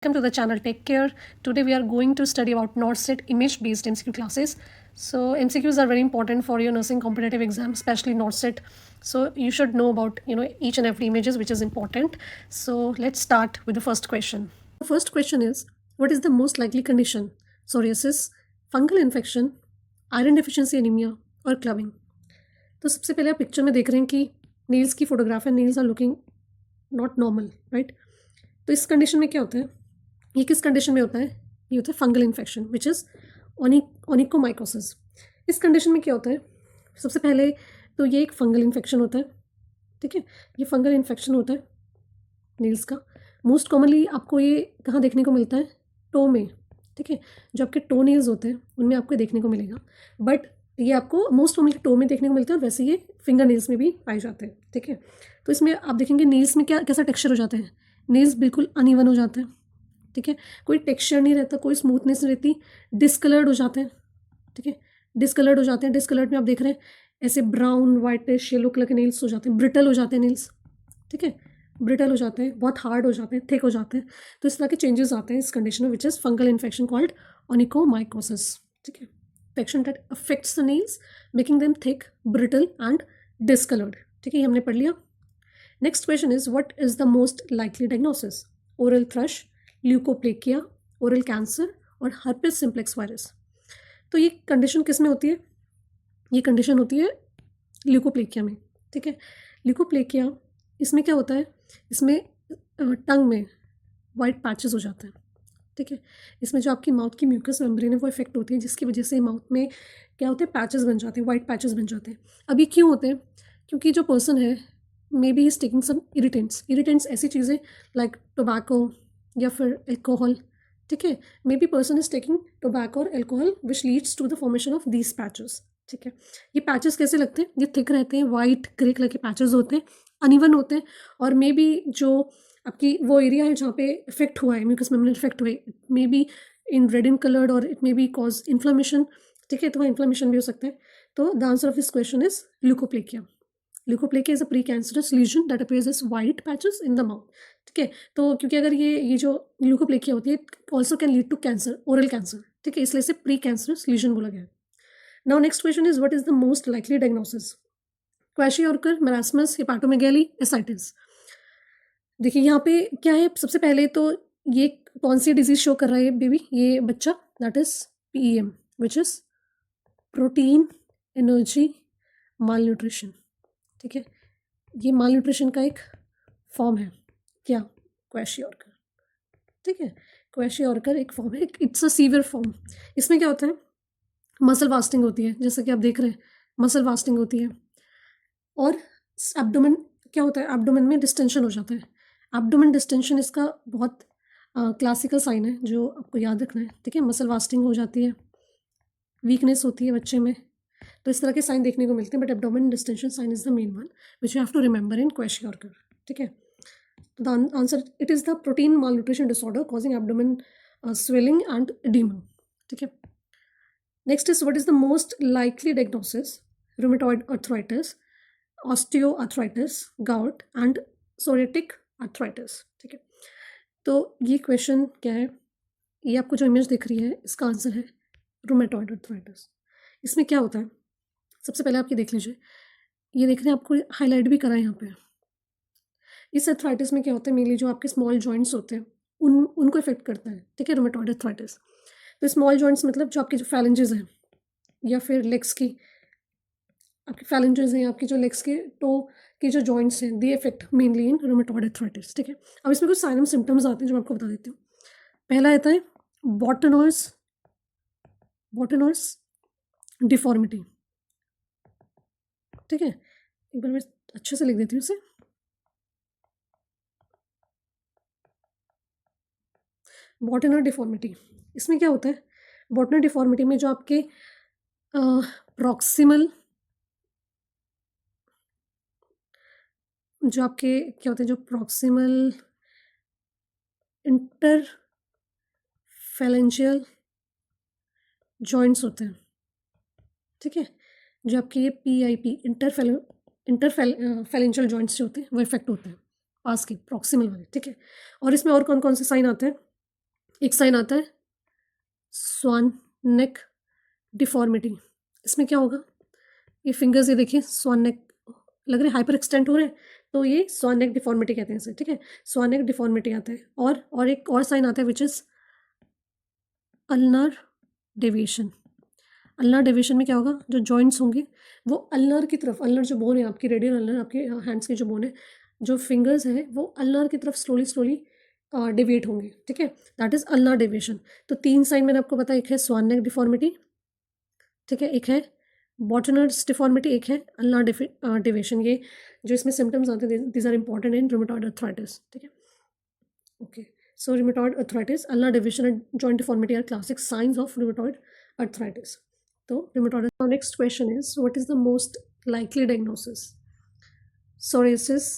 Welcome to the channel. Take care. Today we are going to study about NORCET image-based MCQ classes. So MCQs are very important for your nursing competitive exam, especially NORCET. So you should know about each and every images, which is important. So let's start with the first question. The first question is, what is the most likely condition? Psoriasis, fungal infection, iron deficiency anemia और clubbing. तो सबसे पहले आप picture में देख रहे हैं कि नील्स की फोटोग्राफ है. Nails are looking not normal, right. तो इस कंडीशन में क्या होता है, ये किस कंडीशन में होता है, ये होता है fungal infection which is onychomycosis. इस कंडीशन में क्या होता है, सबसे पहले तो ये एक फंगल इन्फेक्शन होता है. ठीक है, ये फंगल इन्फेक्शन होता है नील्स का. मोस्ट कॉमनली आपको ये कहाँ देखने को मिलता है, टो में. ठीक है, जो आपके टो नील्स होते हैं उनमें आपको देखने को मिलेगा. बट ये आपको मोस्ट कॉमनली टो में देखने को मिलता है और वैसे ये फिंगर नील्स में भी पाए जाते हैं. ठीक है, तो इसमें आप देखेंगे नील्स में क्या कैसा टेक्सचर हो जाता है. नील्स बिल्कुल अनइवन हो जाते हैं. ठीक है, कोई टेक्सचर नहीं रहता, कोई स्मूथनेस नहीं रहती, डिस्कलर्ड हो जाते हैं. ठीक है, डिस्कलर्ड हो जाते हैं. डिस्कलर्ड में आप देख रहे हैं ऐसे ब्राउन वाइटिश येलो कलर के नील्स हो जाते हैं, ब्रिटल हो जाते हैं नील्स. ठीक है, ब्रिटल हो जाते हैं, बहुत हार्ड हो जाते हैं, थिक हो जाते हैं. तो इस तरह के चेंजेस आते हैं इस कंडीशन में which is fungal infection called onychomycosis. ठीक है, infection that affects the Niels making them thick, brittle and discoloured. ठीक है, ये हमने पढ़ लिया. Next question is what is the most likely diagnosis. Oral thrush, leukoplakia, oral cancer और herpes simplex virus. तो ये कंडीशन किस में होती है, ये कंडीशन होती है ल्यूकोप्लेकिया में. ठीक है, ल्यूकोप्लेकिया इसमें क्या होता है, इसमें टंग में वाइट पैचेस हो जाते हैं. ठीक है, इसमें जो आपकी माउथ की म्यूकस मेम्ब्रेन है वो इफेक्ट होती है, जिसकी वजह से माउथ में क्या होते हैं, पैचेस बन जाते हैं, वाइट पैचेस बन जाते हैं. अब ये क्यों होते हैं, क्योंकि जो पर्सन है maybe is taking some irritants ऐसी चीज़ें लाइक टोबैको या फिर एल्कोहल. ठीक है, maybe person is taking tobacco और alcohol which leads to the formation of these patches. ठीक है, ये पैचेस कैसे लगते हैं, ये थिक रहते हैं, वाइट ग्रे कलर के पैचेस होते हैं, अनइवन होते हैं. और मे बी जो आपकी वो एरिया है जहाँ पे इफेक्ट हुआ है, म्यूकस मेम्ब्रेन इफेक्ट हुए, it may be in red in coloured और it may be cause inflammation. ठीक है, तो वहाँ इन्फ्लेमेशन भी हो सकता है. तो the answer of this question is leukoplakia. Leukoplakia is a precancerous lesion that appears as white patches in the mouth. ठीक है, तो क्योंकि अगर ये जो ल्यूकोप्लेकिया होती है also can lead to cancer, oral cancer. ठीक है, इसलिए इसे प्री कैंसरस लीजन बोला गया है. Now next question is what is the most likely diagnosis. Kwashiorkor, marasmus, hepatomegaly, ascites. देखिए यहाँ पे क्या है, सबसे पहले तो ये कौन सी डिजीज शो कर रहा है बेबी, ये बच्चा, that is PEM which is protein energy mall nutrition. ठीक है, ये माल न्यूट्रिशन का एक फॉर्म है, क्या, क्वैशियोर्कर. ठीक है, क्वैशियोर्कर एक फॉर्म है, इट्स अ सीवियर फॉर्म. इसमें क्या होता है, मसल वास्टिंग होती है, जैसा कि आप देख रहे हैं मसल वास्टिंग होती है. और एब्डोमेन क्या होता है, एब्डोमेन में डिस्टेंशन हो जाता है. एब्डोमेन डिस्टेंशन इसका बहुत क्लासिकल साइन है जो आपको याद रखना है. ठीक है, मसल वास्टिंग हो जाती है, वीकनेस होती है बच्चे में, तो इस तरह के साइन देखने को मिलते हैं. But abdomen distension sign is the main one which you have to remember in kwashiorkor. ठीक है, तो the answer it is the protein malnutrition disorder causing abdomen swelling and oedema. ठीक है, next is what is the most likely diagnosis. Rheumatoid arthritis, osteoarthritis, gout and psoriatic arthritis. ठीक है, तो ये question क्या है, ये आपको जो इमेज दिख रही है इसका आंसर है रूमेटॉइड अर्थराइटिस. इसमें क्या होता है, सबसे पहले आप ये देख लीजिए, ये देख रहे हैं, आपको हाईलाइट भी करा है यहाँ पे. इस अर्थराइटिस में क्या होता है, मेनली जो आपके स्मॉल जॉइंट्स होते हैं उनको इफेक्ट करता है. ठीक है, रूमेटॉइड अर्थराइटिस. तो स्मॉल जॉइंट्स मतलब जो आपके जो फैलेंजेस हैं या फिर लेग्स की, आपके फैलेंजेस हैं, आपकी जो लेग्स के टो के जो जॉइंट्स हैं, they effect mainly in rheumatoid arthritis. ठीक है, अब इसमें कुछ साइन एंड सिम्टम्स आते हैं जो मैं आपको बता देती हूँ. पहला आता है बॉटनर्स डिफॉर्मिटी. ठीक है, एक बार मैं अच्छे से लिख देती हूँ इसे. बॉटनर डिफॉर्मिटी, इसमें क्या होता है, बॉटनर डिफॉर्मिटी में जो आपके प्रॉक्सिमल जो आपके क्या होते हैं, जो प्रॉक्सिमल इंटरफेलेंजियल जॉइंट्स होते हैं. ठीक है, जो आपके ये PIP इंटरफेलेंजियल जॉइंट्स जो होते हैं वो इफेक्ट होते हैं पास के प्रॉक्सिमल वाले. ठीक है, और इसमें और कौन कौन से साइन आते हैं, एक साइन आता है स्वान नेक डिफॉर्मिटी। इसमें क्या होगा, ये फिंगर्स ये देखिए स्वान नेक लग रहे हैं हाइपर एक्सटेंड हो रहे हैं, तो ये स्वान नेक डिफॉर्मिटी कहते हैं इसे, ठीक है। स्वान नेक डिफॉर्मिटी आता है। और एक और साइन आता है which is ulnar deviation. Ulnar deviation में क्या होगा, जो जॉइंट्स होंगे वो अल्नर की तरफ, अल्नर जो बोन है आपकी रेडियल अल्नर, आपके हैंड्स की जो बोन है, जो फिंगर्स है वो अल्नर की तरफ स्लोली स्लोली डेविएट होंगे, ठीक है। That is ulnar deviation. तो 3 साइन मैंने आपको बताया, एक है स्वान नेक डिफॉर्मिटी, ठीक है, एक है बॉटनर्स डिफॉर्मिटी, एक है अल्नर डेविएशन। ये जो इसमें सिम्टम्स आते हैं these are important in rheumatoid arthritis, ठीक है। Okay, so rheumatoid arthritis, ulnar deviation and joint deformity are classic signs of rheumatoid arthritis. So rheumatoid. Our next question is, what is the most likely diagnosis? Psoriasis,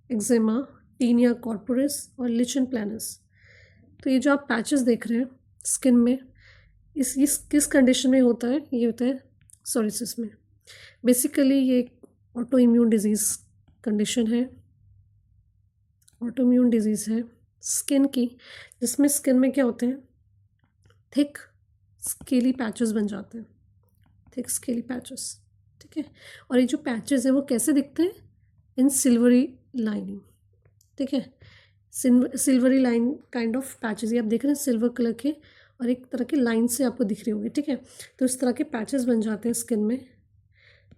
eczema, tinea corporis और lichen planus. तो ये जो आप patches देख रहे हैं skin में, इस किस कंडीशन में होता है, ये होता है सोरियासिस में। बेसिकली ये एक ऑटो इम्यून डिजीज़ कंडीशन है, ऑटो इम्यून डिजीज़ है स्किन की, जिसमें स्किन में क्या होते हैं, थिक स्केली पैचेस बन जाते हैं, थिक स्केली पैचेस, ठीक है। और ये जो पैचेस हैं वो कैसे दिखते हैं, इन सिल्वरी लाइनिंग, ठीक है। Silvery line kind of patches, ये आप देख रहे हैं सिल्वर कलर के और एक तरह के लाइन से आपको दिख रही होगी, ठीक है। तो इस तरह के पैचेस बन जाते हैं स्किन में।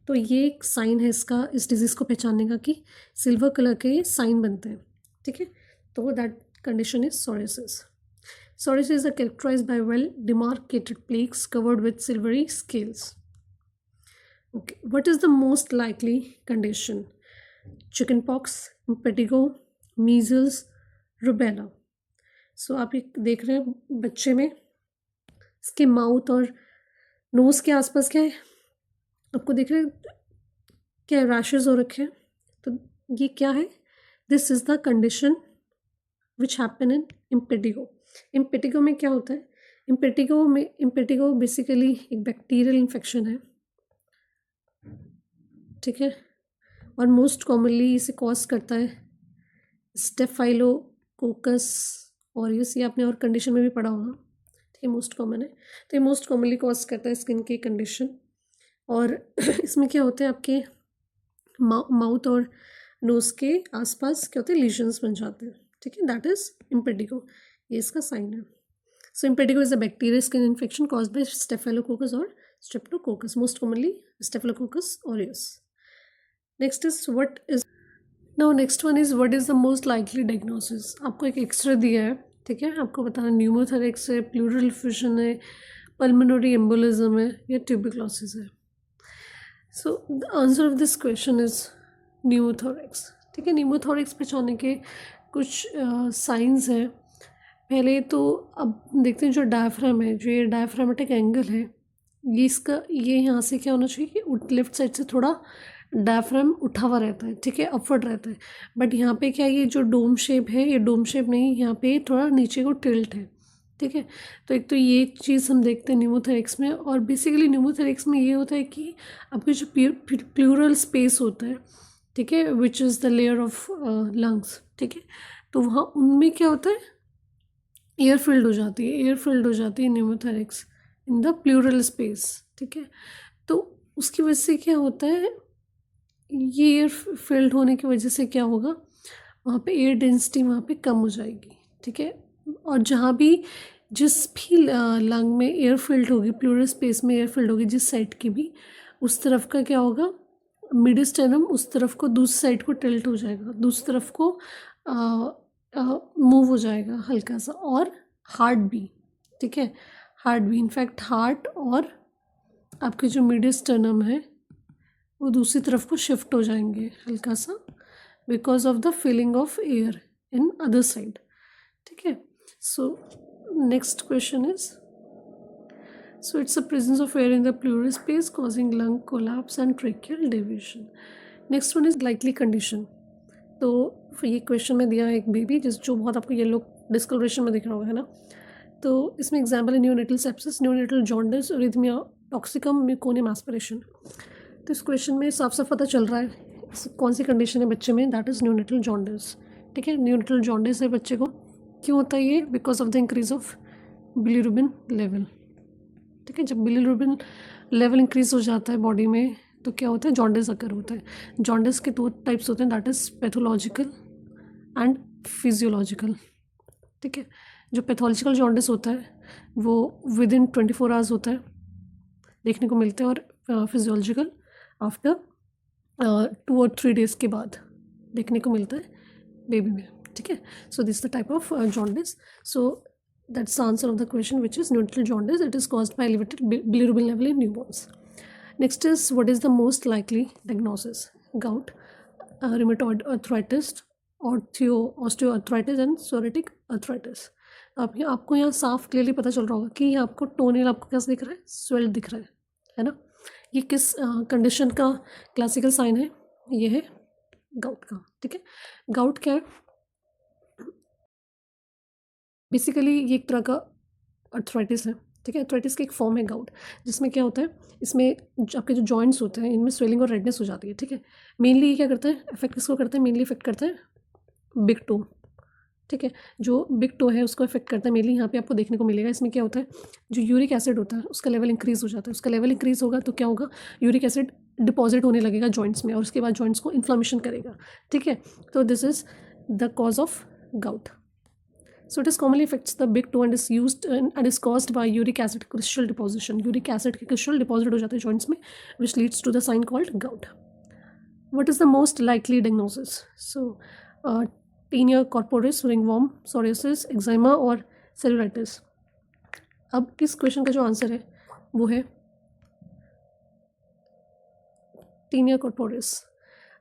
तो ये एक साइन है इसका, इस डिजीज़ को पहचानने का, कि सिल्वर कलर के ये साइन बनते हैं, ठीक है। तो that condition is psoriasis. Psoriasis are characterized by well demarcated plaques covered with silvery scales. Okay, what is the most likely condition? Chickenpox, impetigo, measles, rubella. So आप ये देख रहे हैं बच्चे में इसके माउथ और नोज़ के आसपास क्या है, आपको देख रहे हैं क्या रैशेज हो रखे हैं, तो ये क्या है, this is the condition which happen in impetigo. Impetigo में क्या होता है, इम्पेटिगो बेसिकली एक बैक्टीरियल इन्फेक्शन है, ठीक है। और मोस्ट कॉमनली इसे कॉज करता है स्टेफाइलोकोकस ऑरियस, ये आपने और कंडीशन में भी पढ़ा होगा, ठीक है, मोस्ट कॉमन है। तो ये मोस्ट कॉमनली कॉज करता है स्किन की कंडीशन। और इसमें क्या होता है, आपके माउथ और नोज़ के आसपास क्या होते हैं, लीजन्स बन जाते हैं, ठीक है। दैट इज इम्पेटिगो, ये इसका साइन है। So impetigo is a bacterial skin infection caused by staphylococcus और streptococcus, most commonly staphylococcus aureus. Next is what is, now next one is what is the most likely diagnosis. आपको एक x ray दिया है, ठीक है, आपको बताना न्यूमोथोरेक्स है, प्लूरल फ्यूजन है, पल्मोनरी एम्बोलिज्म है या ट्यूबरक्लोसिस है। सो the answer of this question is pneumothorax, ठीक है। न्यूमोथोरेक्स पहचानने के कुछ साइंस हैं। पहले तो अब देखते हैं जो डायफ्राम है, जो ये डायफ्रामेटिक एंगल है, ये इसका ये यहाँ से क्या होना चाहिए कि लेफ्ट साइड से थोड़ा डायफ्राम उठा हुआ रहता है, ठीक है, अपवर्ड रहता है। बट यहाँ पे क्या, ये जो डोम शेप है, ये डोम शेप नहीं, यहाँ पे थोड़ा नीचे को टिल्ट है, ठीक है। तो एक तो ये चीज़ हम देखते हैं न्यूमोथोरेक्स में। और बेसिकली न्यूमोथोरेक्स में ये होता है कि आपके जो प्लूरल स्पेस होता है, ठीक है, विच is the layer of lungs, ठीक है, तो वहाँ उनमें क्या होता है, एयर फिल्ड हो जाती है, एयर फिल्ड हो जाती है pneumothorax in the plural space, ठीक है। तो उसकी वजह से क्या होता है, ये एयर फिल्ड होने की वजह से क्या होगा, वहाँ पे एयर डेंसिटी वहाँ पे कम हो जाएगी, ठीक है। और जहाँ भी जिस भी लंग में एयर फिल्ड होगी, प्लूरल स्पेस में एयर फिल्ड होगी जिस साइड की भी, उस तरफ का क्या होगा, मिडिस्टेनम उस तरफ को, दूसरी साइड को टिल्ट हो जाएगा, दूसरी तरफ को मूव हो जाएगा हल्का सा। और हार्ट भी, ठीक है, हार्ट भी, इनफैक्ट हार्ट और आपके जो मिडिस्टेनम है वो दूसरी तरफ को शिफ्ट हो जाएंगे हल्का सा, because of the filling of air in other side, ठीक है। So next question is, so it's the presence of air in the pleural space causing lung collapse and tracheal deviation. Next one is likely condition. तो ये question में दिया है एक baby जो बहुत आपको येलो डिस्कलरेशन में दिख रहा होगा, है ना। तो इसमें एग्जाम्पल है neonatal sepsis, neonatal jaundice, erythema toxicum, meconium aspiration. तो इस क्वेश्चन में साफ साफ पता चल रहा है कौन सी कंडीशन है बच्चे में, दैट इज़ न्यूनेटल जॉन्डिस, ठीक है। न्यूनेटल जॉन्डिस है बच्चे को, क्यों होता है ये? Because of the increase of bilirubin level. ठीक है, जब बिलीरुबिन लेवल इंक्रीज हो जाता है बॉडी में तो क्या होता है? जॉन्डिस अकर होता है। जॉन्डिस के 2 टाइप्स होते हैं, that is pathological and physiological. ठीक है, जो पैथोलॉजिकल जॉन्डिस होता है वो विद इन 24 आवर्स होता है, देखने को मिलता है, और फिजियोलॉजिकल आफ्टर 2 और 3 डेज़ के बाद देखने को मिलता है बेबी में। ठीक है, so this the type of jaundice. So that's the answer of the question which is neutral jaundice. It is caused by elevated bilirubin level in newborns. Next is, what is the most likely diagnosis? Gout, rheumatoid arthritis, osteoarthritis and psoriatic arthritis. आपको यहाँ साफ clearly पता चल रहा होगा कि यहाँ आपको टोनेल आपको कैसे दिख रहा है? स्वेल्ड दिख रहा है ना? ये किस कंडीशन का क्लासिकल साइन है? ये है गाउट का. ठीक है, गाउट क्या है? बेसिकली ये एक तरह का अर्थराइटिस है. ठीक है, अर्थराइटिस की एक फॉर्म है गाउट, जिसमें क्या होता है, इसमें आपके जो जॉइंट्स होते हैं इनमें स्वेलिंग और रेडनेस हो जाती है. ठीक है, मेनली ये क्या करता है, इफेक्ट किसको करता है? मेनली इफेक्ट करता है बिग टो. ठीक है, जो बिग टो है उसको इफेक्ट करता है मेनली. यहाँ पे आपको देखने को मिलेगा, इसमें क्या होता है, जो यूरिक एसिड होता है उसका लेवल इंक्रीज़ हो जाता है. उसका लेवल इंक्रीज़ होगा तो क्या होगा, यूरिक एसिड डिपॉजिट होने लगेगा जॉइंट्स में और उसके बाद जॉइंट्स को इन्फ्लामेशन करेगा. ठीक है, तो this is the cause of gout. So it is commonly affects the big toe and is used and is caused by uric acid crystal deposition. Uric acid के crystal deposit हो जाते हैं joints में, which leads to the sign called gout. What is the most likely diagnosis? So tinea corporis, ringworm, psoriasis, eczema और cellulitis. अब इस question का जो आंसर है वो है tinea corporis.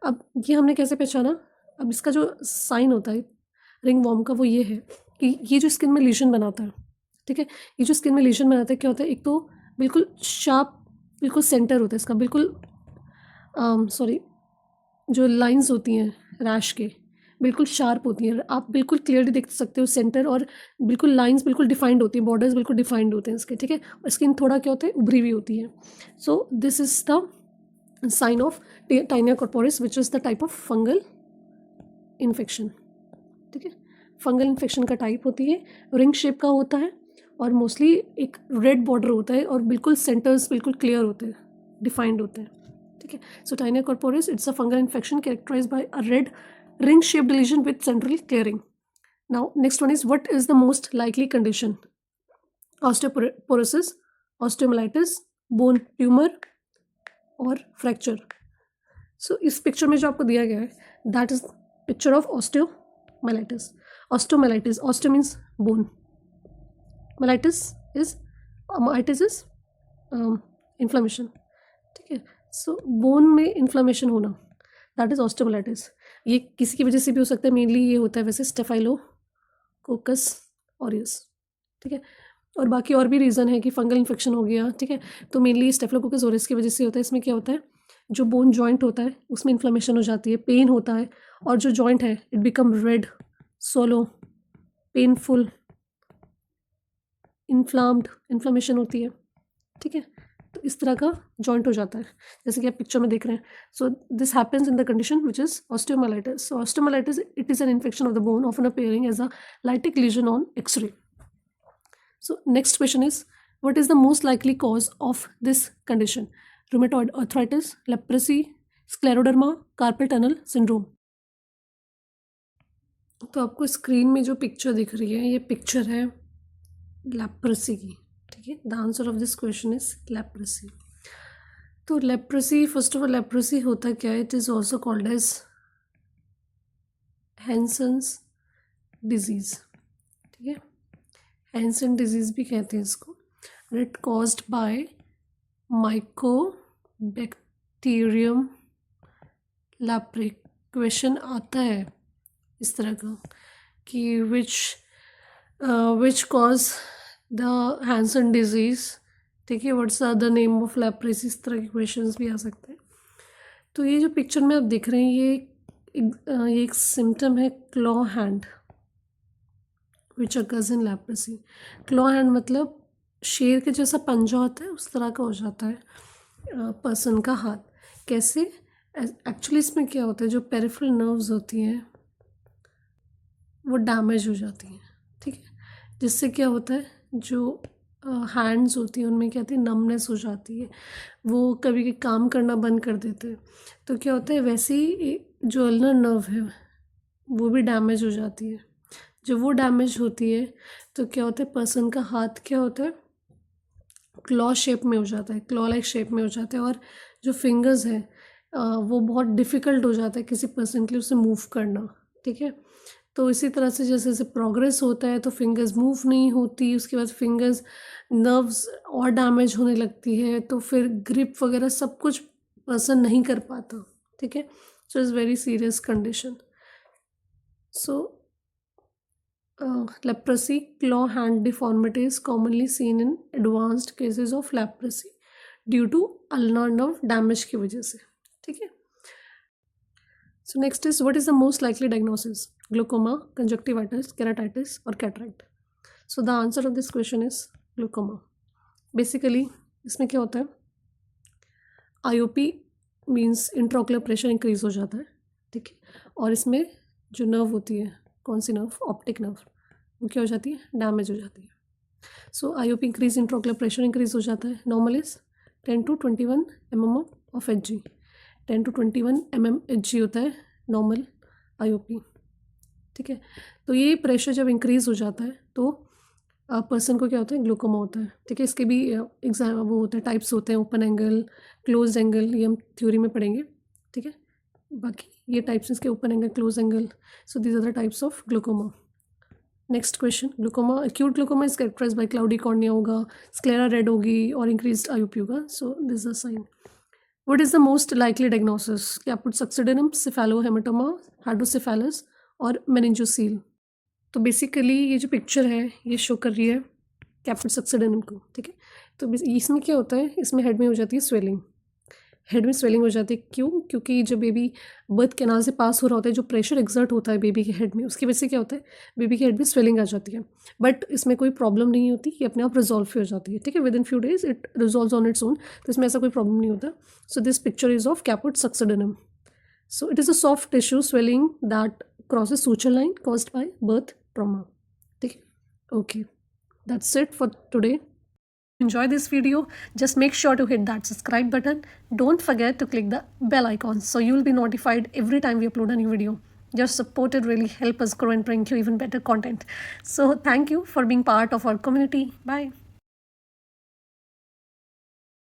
अब ये हमने कैसे पहचाना? अब इसका जो साइन होता है रिंग वॉर्म का वो ये है कि ये जो स्किन में लीजन बनाता है. ठीक है, ये जो स्किन में लीजन बनाता है क्या होता है, एक तो बिल्कुल शार्प, बिल्कुल सेंटर होता है इसका, बिल्कुल जो लाइंस होती हैं रैश के बिल्कुल शार्प होती हैं, आप बिल्कुल क्लियरली देख सकते हो सेंटर, और बिल्कुल लाइंस बिल्कुल डिफाइंड होती हैं, बॉर्डर्स बिल्कुल डिफाइंड होते हैं इसके. ठीक है, और स्किन थोड़ा क्या होता है, उभरी हुई होती है. So this is the sign of tinea corporis which is the type of fungal infection. ठीक है, फंगल इन्फेक्शन का टाइप होती है, रिंग शेप का होता है और मोस्टली एक रेड बॉर्डर होता है और बिल्कुल सेंटर्स बिल्कुल क्लियर होते हैं, डिफाइंड होते हैं. ठीक है, so tinea corporis it's a fungal infection characterised by a red ring shaped lesion with central clearing. Now next one is, what is the most likely condition? Osteoporosis, osteomyelitis, bone tumour और fracture. So इस picture में जो आपको दिया गया है that is picture of osteomyelitis. Osteomyelitis, osteo means bone, myelitis is inflammation. ठीक है, सो बोन में इन्फ्लामेशन होना दैट इज ऑस्टियोमाइलाइटिस. ये किसी की वजह से भी हो सकता है, मेनली ये होता है वैसे स्टेफाइलोकोकस ऑरियस. ठीक है, और बाकी और भी रीज़न है कि फंगल इन्फेक्शन हो गया. ठीक है, तो मेनली स्टेफिलोकोकस ऑरियस की वजह से होता है. इसमें क्या होता है, जो बोन जॉइंट होता है उसमें इन्फ्लामेशन हो जाती है, पेन होता है, और जो जॉइंट है it become red, solo, painful, inflamed, inflammation होती है. ठीक है, तो इस तरह का जॉइंट हो जाता है जैसे कि आप पिक्चर में देख रहे हैं. So this happens in the condition which is osteomyelitis. So osteomyelitis it is an infection of the bone often appearing as a lytic lesion on X-ray. So next question is, what is the most likely cause of this condition? Rheumatoid arthritis, leprosy, scleroderma, carpal tunnel syndrome. तो आपको screen में जो picture दिख रही है ये picture है leprosy की. ठीक है, the answer of this question is leprosy. तो leprosy, first of all leprosy होता क्या है? It is also called as Hansen's disease. ठीक है, हैंसन डिजीज़ भी कहते हैं इसको. It caused by mycobacterium leprae. Question आता है इस तरह का कि which cause the Hansen disease. ठीक है, what's the name of leprosy, इस तरह के क्वेश्चंस भी आ सकते हैं. तो ये जो पिक्चर में आप देख रहे हैं ये एक सिम्टम है claw hand which occurs in leprosy. Claw hand मतलब शेर के जैसा पंजा होता है उस तरह का हो जाता है पर्सन का हाथ. कैसे? एक्चुअली इसमें क्या होता है, जो पेरिफेरल नर्व्स होती हैं वो डैमेज हो जाती हैं. ठीक है, जिससे क्या होता है जो हैंड्स होती हैं उनमें क्या होती है, नमनेस हो जाती है, वो कभी भी काम करना बंद कर देते हैं। तो क्या होता है, वैसे ही जो अल्नर नर्व है वो भी डैमेज हो जाती है। जब वो डैमेज होती है तो क्या होता है, पर्सन का हाथ क्या होता है, क्लॉ शेप में हो जाता है, क्लॉ लाइक शेप में हो जाता है, और जो फिंगर्स है वो बहुत डिफ़िकल्ट हो जाता है किसी पर्सन के लिए उसे मूव करना। ठीक है, तो इसी तरह से जैसे जैसे प्रोग्रेस होता है तो फिंगर्स मूव नहीं होती, उसके बाद फिंगर्स नर्व्स और डैमेज होने लगती है, तो फिर ग्रिप वगैरह सब कुछ पर्सन नहीं कर पाता। ठीक है, so is very serious condition. So leprosy, claw hand deformity is commonly seen in advanced cases of leprosy due to ulnar nerve damage की वजह से। ठीक है, so next is what is the most likely diagnosis, glaucoma, conjunctivitis, keratitis और cataract. So the answer of this question is glaucoma. Basically इसमें क्या होता है, IOP means intraocular pressure increase हो जाता है। ठीक है, और इसमें जो नर्व होती है, कौन सी नर्व, ऑप्टिक नर्व, वो क्या हो जाती है, डैमेज हो जाती है। So IOP increase, intraocular pressure increase हो जाता है। Normal is 10 to 21 mm of H G, 10 to 21 mm H G होता है नॉर्मल आईओपी। ठीक है, तो ये प्रेशर जब इंक्रीज हो जाता है तो पर्सन को क्या होता है, ग्लूकोमा होता है। ठीक है, इसके भी एग्जाम वो होते हैं, टाइप्स होते हैं, ओपन एंगल, क्लोज एंगल, ये हम थ्योरी में पढ़ेंगे। ठीक है, बाकी ये टाइप्स इसके open angle, close angle, so these are the types of glaucoma. Next question, glaucoma, acute glaucoma is characterise by cloudy cornea होगा, स्क्लेरा रेड होगी और इंक्रीज्ड आईओपी होगा। So this a sign. What is the most likely diagnosis, caput succedaneum, cephalohaematoma, hydrocephalus और meningocele. तो basically ये जो picture है ये शो कर रही है कैपुट सक्सिडेनम को। ठीक है, तो इसमें क्या होता है, इसमें हेड में हो जाती है स्वेलिंग, हेड में स्वेलिंग हो जाती है। क्यों? क्योंकि जब बेबी बर्थ कैनाल से पास हो रहा होता है, जो प्रेशर एक्सर्ट होता है बेबी के हेड में, उसकी वजह से क्या होता है, बेबी के हेड में स्वेलिंग आ जाती है। बट इसमें कोई प्रॉब्लम नहीं होती, ये अपने आप रिजॉल्व हो जाती है। ठीक है, within few days it resolve on its own, तो इसमें ऐसा कोई प्रॉब्लम नहीं होता। So this picture is of caput succedaneum. So it is a soft tissue swelling that crosses suture line caused by birth trauma. ठीक है, okay, that's it for today. Enjoy this video, just make sure to hit that subscribe button. Don't forget to click the bell icon so you will be notified every time we upload a new video. Your support will really help us grow and bring you even better content. So thank you for being part of our community. Bye.